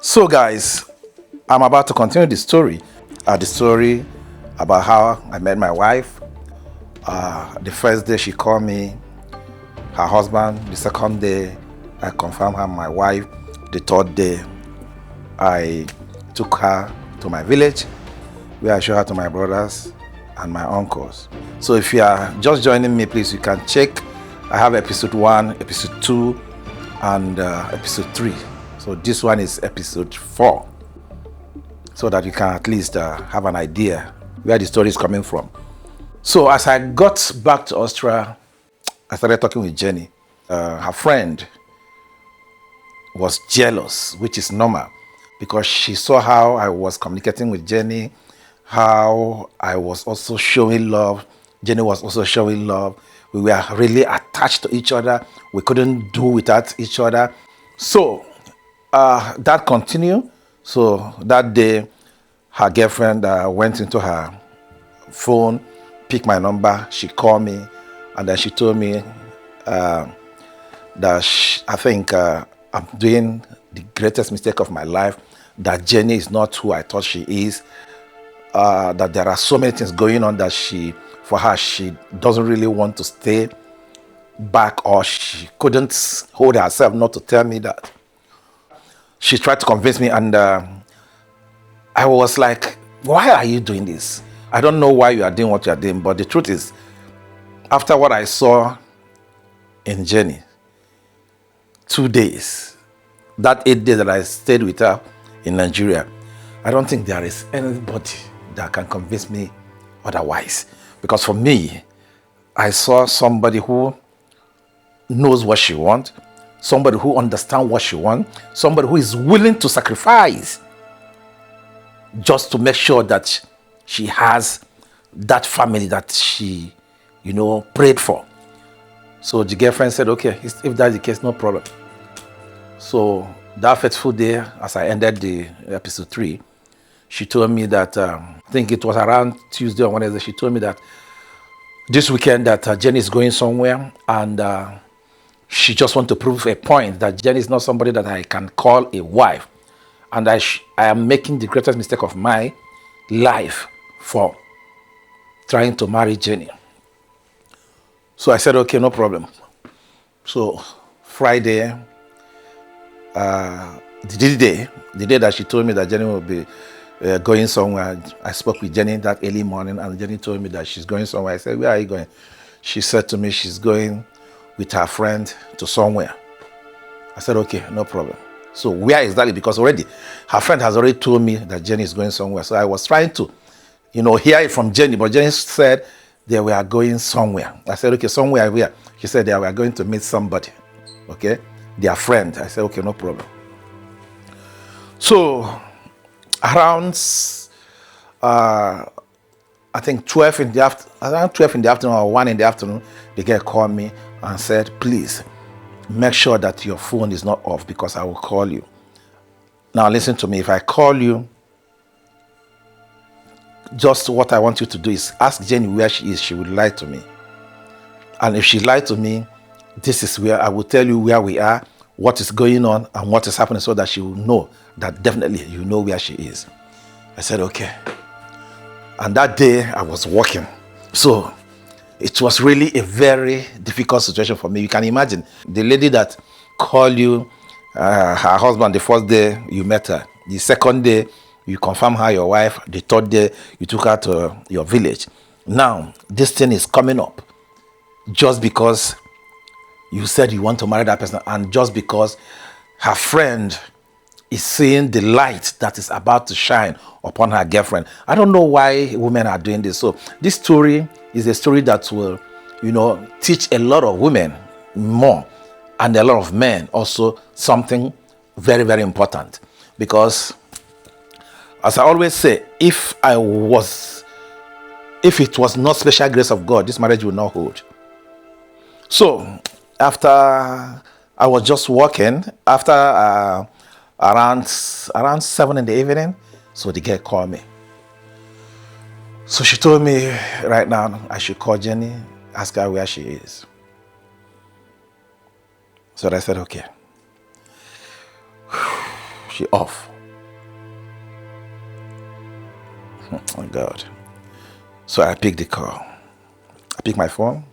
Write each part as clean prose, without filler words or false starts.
So, guys, I'm about to continue the story. The story about how I met my wife. The first day she called me her husband. The second day, I confirmed her my wife. The third day, I took her to my village where I showed her to my brothers and my uncles. So if you are just joining me, please, you can check. I have episode 1, episode 2, and episode 3. So this one is episode 4. So that you can at least have an idea where the story is coming from. So as I got back to Austria, I started talking with Jenny. Her friend was jealous, which is normal, because she saw how I was communicating with Jenny, how I was also showing love. Jenny was also showing love. We were really attached to each other. We couldn't do without each other. So that continued. So that day, her girlfriend went into her phone, picked my number. She called me, and then she told me that I think I'm doing the greatest mistake of my life, that Jenny is not who I thought she is, that there are so many things going on that for her, she doesn't really want to stay back, or she couldn't hold herself not to tell me that. She tried to convince me, and I was like, why are you doing this? I don't know why you are doing what you are doing, but the truth is, after what I saw in Jenny, 2 days, that 8 days that I stayed with her in Nigeria, I don't think there is anybody that can convince me otherwise. Because for me, I saw somebody who knows what she wants, somebody who understands what she wants, somebody who is willing to sacrifice just to make sure that she has that family that she, prayed for. So the girlfriend said, okay, if that's the case, no problem. So that fateful day, as I ended the episode 3, she told me that, I think it was around Tuesday or Wednesday, she told me that this weekend that Jenny is going somewhere, and she just wants to prove a point that Jenny is not somebody that I can call a wife. And I am making the greatest mistake of my life for trying to marry Jenny. So I said, okay, no problem. So Friday, the day that she told me that Jenny will be going somewhere, I spoke with Jenny that early morning, and Jenny told me that she's going somewhere. I said, where are you going? She said to me she's going with her friend to somewhere. I said, okay, no problem. So where exactly? Because already her friend has already told me that Jenny is going somewhere. So I was trying to, hear it from Jenny, but Jenny said they were going somewhere. I said, okay, somewhere where? She said they were going to meet somebody, okay, their friend. I said, okay, no problem. So around, I think 12 in the afternoon or 1 in the afternoon, the girl called me and said, please, make sure that your phone is not off because I will call you. Now listen to me. If I call you, just what I want you to do is ask Jenny where she is. She will lie to me. And if she lied to me, this is where I will tell you where we are, what is going on, and what is happening, so that she will know that definitely you know where she is. I said, okay. And that day I was working. So it was really a very difficult situation for me. You can imagine the lady that called you, her husband, the first day you met her. The second day, you confirm her your wife. The third day, you took her to your village. Now, this thing is coming up just because you said you want to marry that person, and just because her friend is seeing the light that is about to shine upon her girlfriend. I don't know why women are doing this. So this story is a story that will, teach a lot of women more, and a lot of men also something very, very important. Because as I always say, if it was not special grace of God, this marriage will not hold. So after I was just walking, after around 7 in the evening, so the girl called me. So she told me right now I should call Jenny, ask her where she is. So I said, okay. She off. Oh God. So I picked the call. I picked my phone.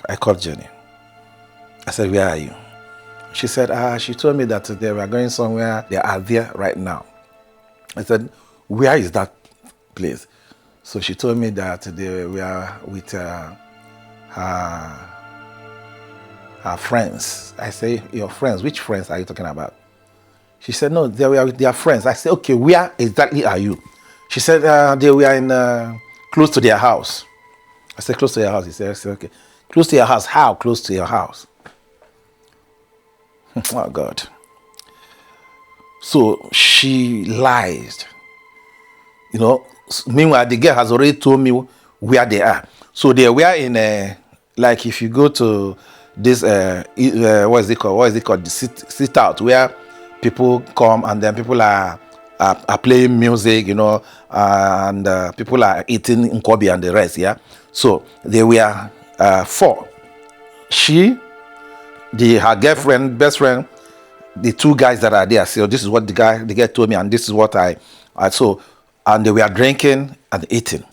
I called Jenny. I said, where are you? She said, she told me that they were going somewhere. They are there right now. I said, where is that place? So she told me that they were with her friends. I say, your friends? Which friends are you talking about? She said, no, they were with their friends. I said, okay, where exactly are you? She said, they were in close to their house. I said, close to your house. He said, okay. Close to your house? How close to your house? Oh, God. So she lied. You know, meanwhile, the girl has already told me where they are. So they were in, like if you go to this, what is it called? What is it called? The sit out, where people come and then people are playing music, you know, and people are eating nkobi and the rest, yeah. So they were 4. She, her girlfriend, best friend, the 2 guys that are there. So this is what the guy told me, and this is what I saw, and they were drinking and eating.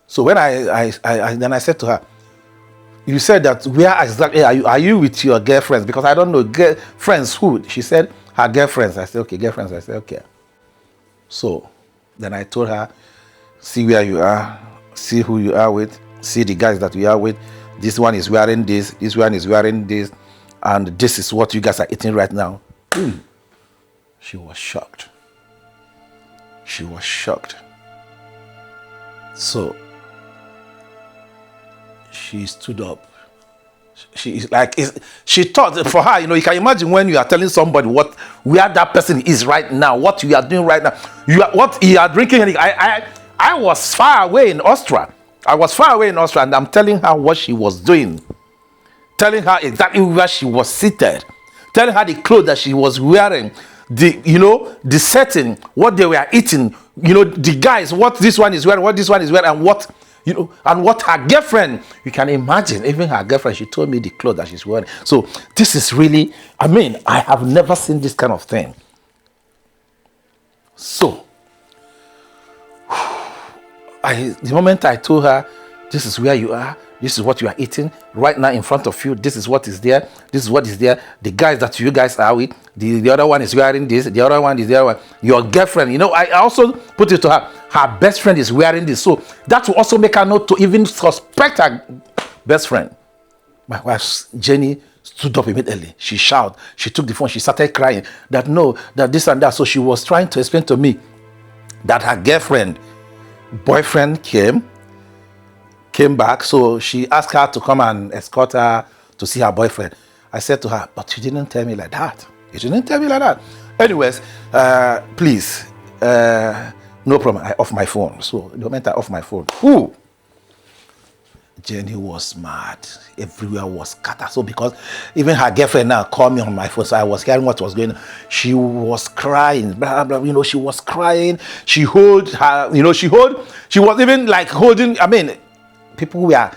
So when I then I said to her, you said that where exactly are you? Are you with your girlfriends? Because I don't know friends who. She said her girlfriends. I said okay, girlfriends. I said okay. So then I told her, see where you are, see who you are with, see the guys that you are with. This one is wearing this one is wearing this, and this is what you guys are eating right now. She was shocked. She was shocked. So she stood up. She is like, she thought for her, you know, you can imagine when you are telling somebody where that person is right now, what you are doing right now, what you are drinking. I was far away in Austria. And I'm telling her what she was doing, telling her exactly where she was seated, telling her the clothes that she was wearing, the setting, what they were eating, the guys, what this one is wearing, what this one is wearing, and what, and what her girlfriend, you can imagine, even her girlfriend, she told me the clothes that she's wearing. So this is really, I have never seen this kind of thing. So, the moment I told her, this is where you are, this is what you are eating right now in front of you, this is what is there, this is what is there, the guys that you guys are with, the other one is wearing this, the other one is the other one, your girlfriend, I also put it to her best friend is wearing this. So that will also make her not to even suspect her best friend. My wife, Jenny, stood up immediately. She shouted, she took the phone, she started crying that no, that this and that. So she was trying to explain to me that her boyfriend came back, so she asked her to come and escort her to see her boyfriend. I said to her, but you didn't tell me like that. You didn't tell me like that. Anyways, please, no problem. I off my phone. So the moment I off my phone, Jenny was mad. Everywhere was scattered. So because even her girlfriend now called me on my phone, so I was hearing what was going on. She was crying, blah blah. She was crying. She hold her. She was even like holding. People were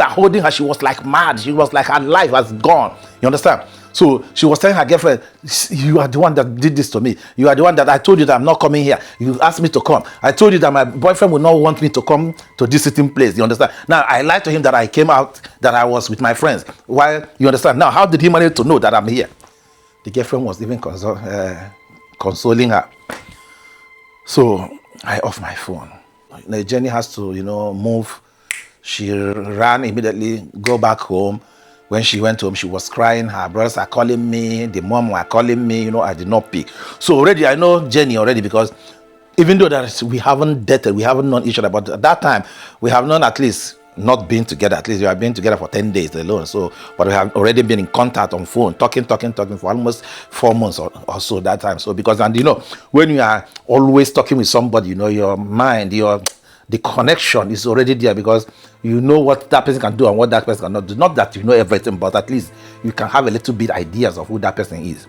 holding her. She was like mad. She was like her life was gone. You understand? So she was telling her girlfriend, you are the one that did this to me. You are the one that I told you that I'm not coming here. You asked me to come. I told you that my boyfriend would not want me to come to this sitting place. You understand? Now I lied to him that I came out, that I was with my friends. Why? You understand? Now how did he manage to know that I'm here? The girlfriend was even consoling her. So I off my phone. Jenny has to, move. She ran immediately, go back home. When she went home, she was crying. Her brothers are calling me. The mom were calling me. I did not pick. So already, I know Jenny already, because even though that we haven't dated, we haven't known each other, but at that time, we have known at least not been together. At least we have been together for 10 days alone. So, but we have already been in contact on phone, talking for almost 4 months or so that time. So because, and when you are always talking with somebody, your mind, the connection is already there, because you know what that person can do and what that person cannot do. Not that you know everything, but at least you can have a little bit ideas of who that person is.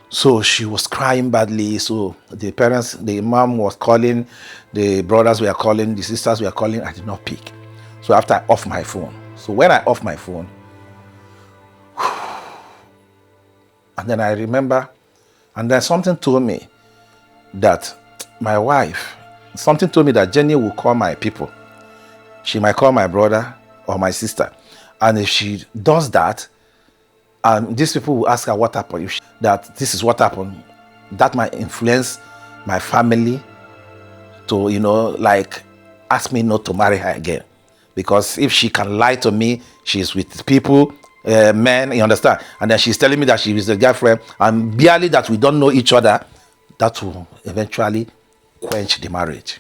So she was crying badly. So the parents, the mom was calling, the brothers were calling, the sisters were calling. I did not pick. So after I off my phone. So when I off my phone, and then I remember, and then something told me that my wife, something told me that Jenny will call my people. She might call my brother or my sister. And if she does that, and these people will ask her what happened, that this is what happened, that might influence my family to, like ask me not to marry her again. Because if she can lie to me, she's with people, men, you understand? And then she's telling me that she is a girlfriend, and barely that we don't know each other, that will eventually quench the marriage.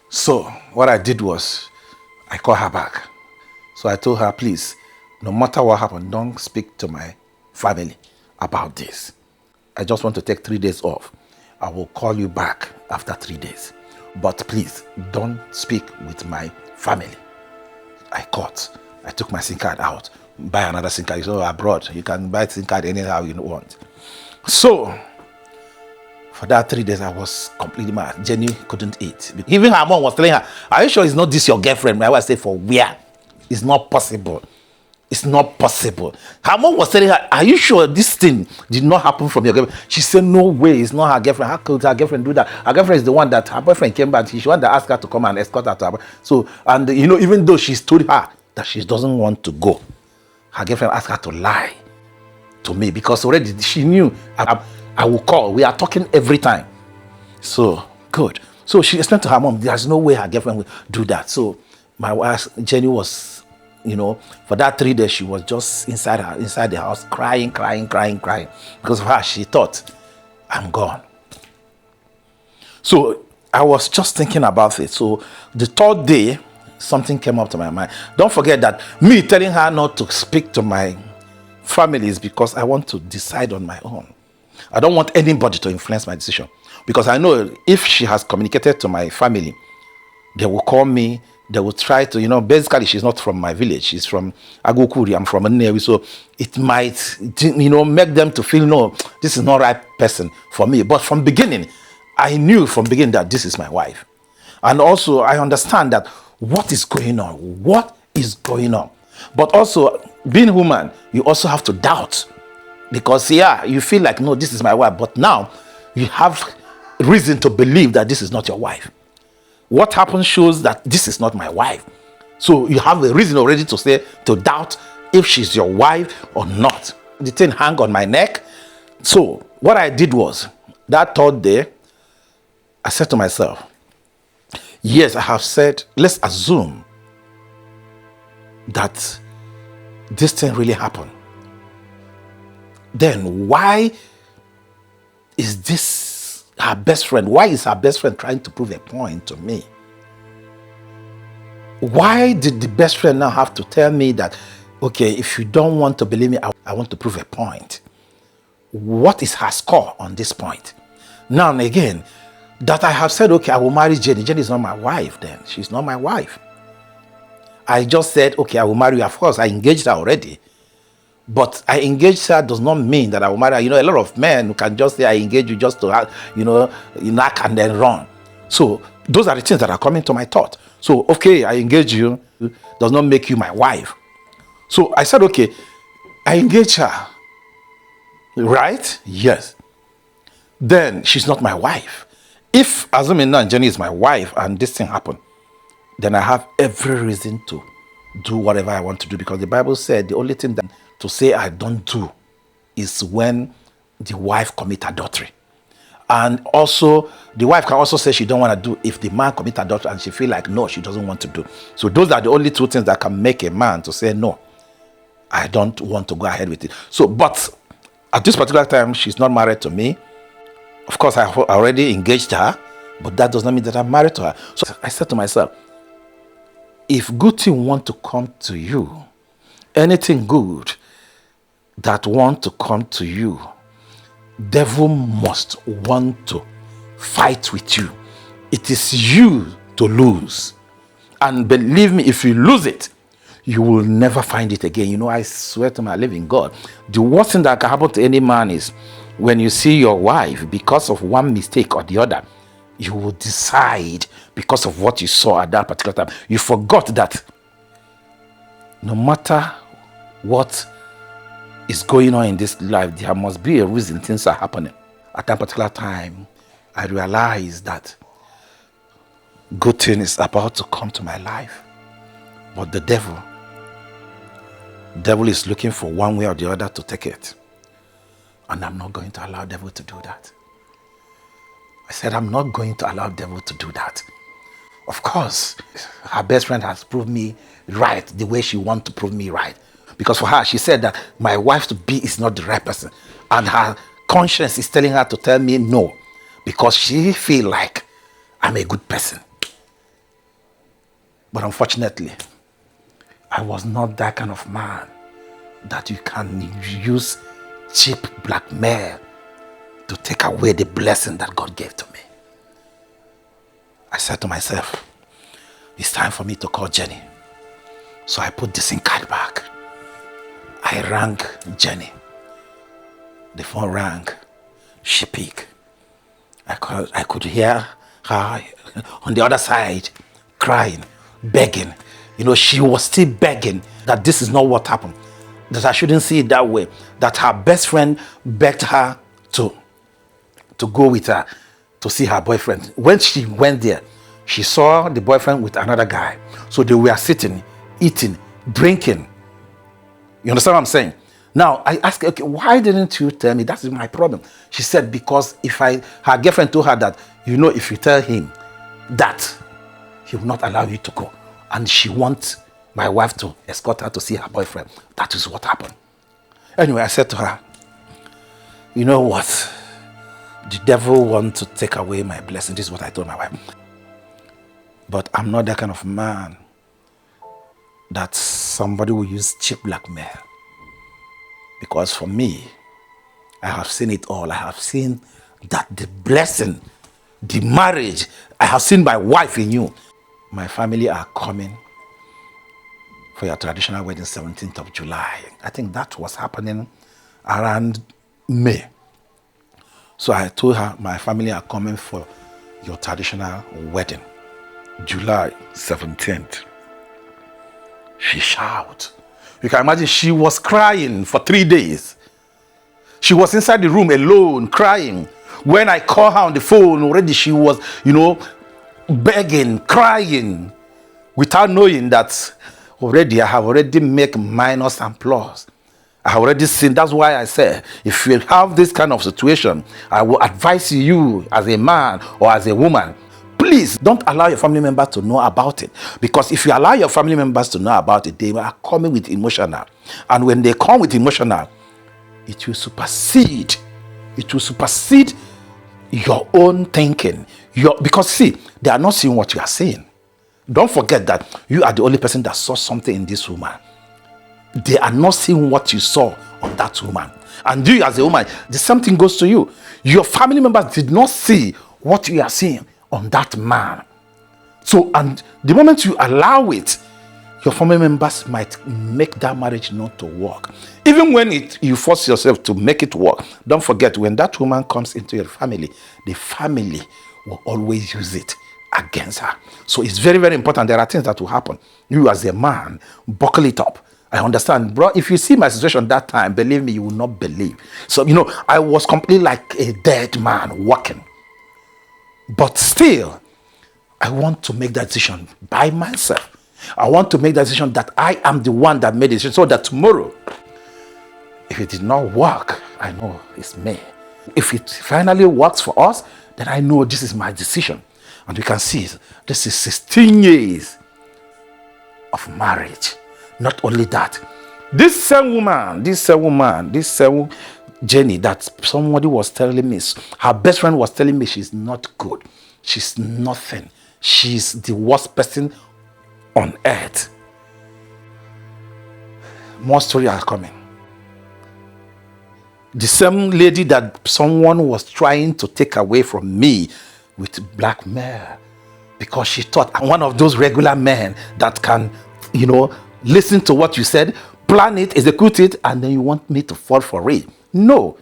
So what I did was, I called her back. So I told her, please, no matter what happened, don't speak to my family about this. I just want to take 3 days off. I will call you back after 3 days. But please, don't speak with my family. I took my SIM card out, buy another SIM card. Abroad, you can buy SIM card anyhow you want. So, for that 3 days, I was completely mad. Jenny couldn't eat. Even her mom was telling her, are you sure it's not this your girlfriend? My wife said, for where? It's not possible. It's not possible. Her mom was telling her, are you sure this thing did not happen from your girlfriend? She said, no way, it's not her girlfriend. How could her girlfriend do that? Her girlfriend is the one that her boyfriend came back. She's the one that asked her to come and escort her to her. So, and even though she's told her that she doesn't want to go, her girlfriend asked her to lie to me because already she knew I will call. We are talking every time. So, good. So she explained to her mom, there's no way her girlfriend will do that. So my wife, Jenny, was, for that 3 days, she was just inside the house, crying. Because of her, she thought, I'm gone. So I was just thinking about it. So the third day, something came up to my mind. Don't forget that me telling her not to speak to my family is because I want to decide on my own. I don't want anybody to influence my decision. Because I know if she has communicated to my family, they will call me. They will try to, basically she's not from my village. She's from Agukuri. I'm from Nnewi. So it might, make them to feel, no, this is not the right person for me. But from beginning, I knew from beginning that this is my wife. And also I understand that what is going on? What is going on? But also being human, you also have to doubt. Because you feel like, no, this is my wife. But now you have reason to believe that this is not your wife. What happens shows that this is not my wife. So you have a reason already to doubt if she's your wife or not. The thing hung on my neck. So what I did was, that third day, I said to myself, yes, I have said, let's assume that this thing really happened. Then why is this her best friend? Why is her best friend trying to prove a point to me? Why did the best friend now have to tell me that, okay, if you don't want to believe me, I want to prove a point? What is her score on this point? Now and again, that I have said, okay, I will marry Jenny. Jenny is not my wife then. She's not my wife. I just said, okay, I will marry her. Of course, I engaged her already. But I engaged her does not mean that I will marry her. A lot of men who can just say I engage you just to have, knock and then run. So those are the things that are coming to my thought. So, okay, I engage you does not make you my wife. So I said, okay, I engage her. Right? Yes. Then she's not my wife. If assuming now Jenny is my wife and this thing happened, then I have every reason to do whatever I want to do, because the Bible said the only thing that to say I don't do is when the wife commit adultery. And also the wife can also say she don't want to do if the man commit adultery and she feel like no, she doesn't want to do. So those are the only two things that can make a man to say no, I don't want to go ahead with it. So but at this particular time, she's not married to me. Of course, I already engaged her, but that does not mean that I'm married to her. So I said to myself, if good thing want to come to you, anything good that want to come to you, devil must want to fight with you. It is you to lose. And believe me, if you lose it, you will never find it again. I swear to my living God, the worst thing that can happen to any man is when you see your wife, because of one mistake or the other, you will decide because of what you saw at that particular time. You forgot that no matter what is going on in this life, there must be a reason things are happening. At that particular time, I realized that good thing is about to come to my life. But the devil is looking for one way or the other to take it. And I'm not going to allow devil to do that. I said, I'm not going to allow devil to do that. Of course, her best friend has proved me right the way she wants to prove me right. Because for her, she said that my wife to be is not the right person. And her conscience is telling her to tell me no. Because she feel like I'm a good person. But unfortunately, I was not that kind of man that you can use cheap blackmail to take away the blessing that God gave to me. I said to myself, it's time for me to call Jenny. So I put the SIM card back. I rang Jenny. The phone rang. She picked. I could hear her on the other side crying, begging. She was still begging that this is not what happened. That I shouldn't see it that way. That her best friend begged her to go with her to see her boyfriend. When she went there, she saw the boyfriend with another guy. So they were sitting, eating, drinking. You understand what I'm saying? Now, I asked her, okay, why didn't you tell me? That is my problem. She said, because her girlfriend told her that, if you tell him that, he will not allow you to go. And she wants my wife to escort her to see her boyfriend. That is what happened. Anyway, I said to her, you know what? The devil wants to take away my blessing. This is what I told my wife. But I'm not that kind of man that somebody will use cheap blackmail. Because for me, I have seen it all. I have seen that the blessing, the marriage, I have seen my wife in you. My family are coming for your traditional wedding 17th of July. I think that was happening around May. So I told her, my family are coming for your traditional wedding, July 17th. She shouted. You can imagine she was crying for 3 days. She was inside the room alone, crying. When I called her on the phone, already she was, begging, crying, without knowing that already I have already made minus and plus. I have already seen. That's why I said, if you have this kind of situation, I will advise you as a man or as a woman, please don't allow your family members to know about it. Because if you allow your family members to know about it, they are coming with emotional. And when they come with emotional, it will supersede. It will supersede your own thinking. Because see, they are not seeing what you are saying. Don't forget that you are the only person that saw something in this woman. They are not seeing what you saw on that woman. And you as a woman, the same thing goes to you. Your family members did not see what you are seeing on that man. So, and the moment you allow it, your family members might make that marriage not to work. Even when you force yourself to make it work, don't forget, when that woman comes into your family, the family will always use it against her. So it's very, very important. There are things that will happen. You as a man, buckle it up. I understand, bro. If you see my situation that time, believe me, you will not believe. So, I was completely like a dead man walking. But still, I want to make that decision by myself. I want to make that decision that I am the one that made it, so that tomorrow, if it did not work, I know it's me. If it finally works for us, then I know this is my decision. And you can see, this is 16 years of marriage. Not only that, this same Jenny that somebody was telling me, her best friend was telling me she's not good. She's nothing. She's the worst person on earth. More stories are coming. The same lady that someone was trying to take away from me with blackmail, because she thought I'm one of those regular men that can, listen to what you said, plan it, execute it, and then you want me to fall for it. No.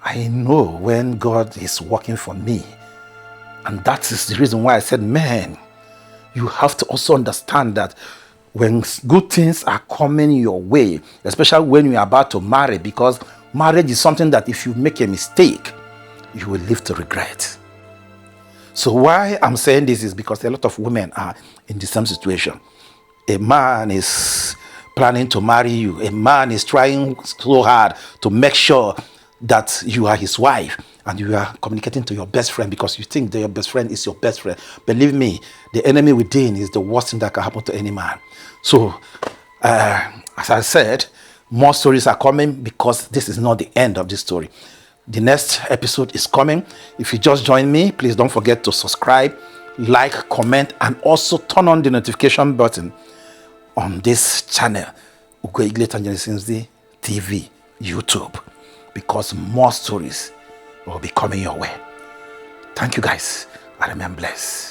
I know when God is working for me. And that is the reason why I said, man, you have to also understand that when good things are coming your way, especially when you're about to marry, because marriage is something that if you make a mistake, you will live to regret. So why I'm saying this is because a lot of women are in the same situation. A man is planning to marry you. A man is trying so hard to make sure that you are his wife, and you are communicating to your best friend because you think that your best friend is your best friend. Believe me, the enemy within is the worst thing that can happen to any man. So, as I said, more stories are coming because this is not the end of this story. The next episode is coming. If you just joined me, please don't forget to subscribe, like, comment, and also turn on the notification button on this channel, Ugo Igle Tanjani TV, YouTube, because more stories will be coming your way. Thank you guys. I remain blessed.